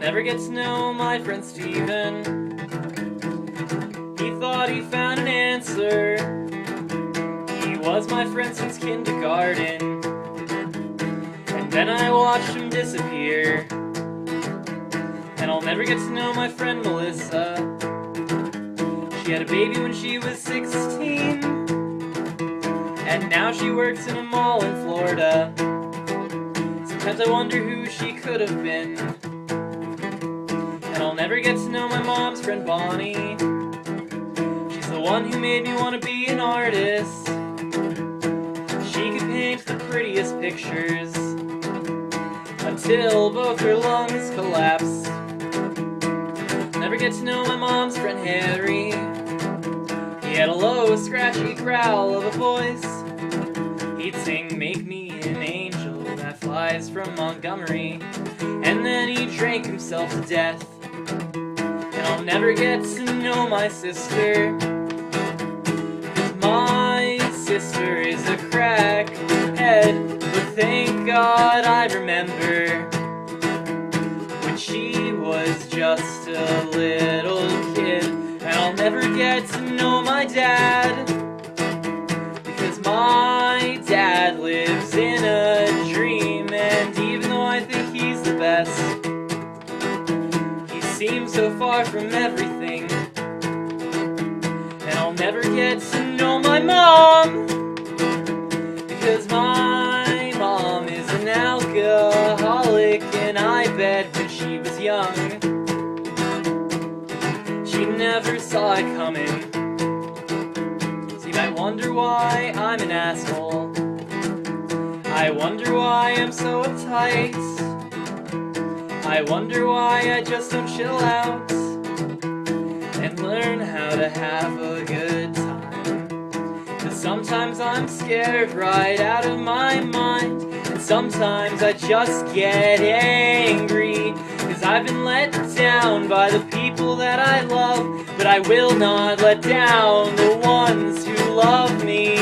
never get to know my friend Steven. He thought he found an answer. He was my friend since kindergarten. And then I watched him disappear. And I'll never get to know my friend Melissa. She had a baby when she was 16. And now she works in a mall in Florida. Sometimes I wonder who she could have been. And I'll never get to know my mom's friend Bonnie. She's the one who made me want to be an artist. She could paint the prettiest pictures until both her lungs collapse. Never get to know my mom's friend Harry. He had a low, scratchy growl of a voice. He'd sing, "Make me an angel that flies from Montgomery," and then he drank himself to death. And I'll never get to know my sister, 'cause my sister is a crackhead. But thank God I remember when she was just a little kid. And I'll never get to know my dad, because my dad lives in a dream. And even though I think he's the best, he seems so far from everything. And I'll never get to know my mom, because my mom is an alcoholic. And I bet when she was young, she never saw it coming. So you might wonder why I'm an asshole. I wonder why I'm so uptight. I wonder why I just don't chill out and learn how to have a good time. 'Cause sometimes I'm scared right out of my mind, and sometimes I just get angry, 'cause I've been let down by the people that I love. But I will not let down the ones who love me.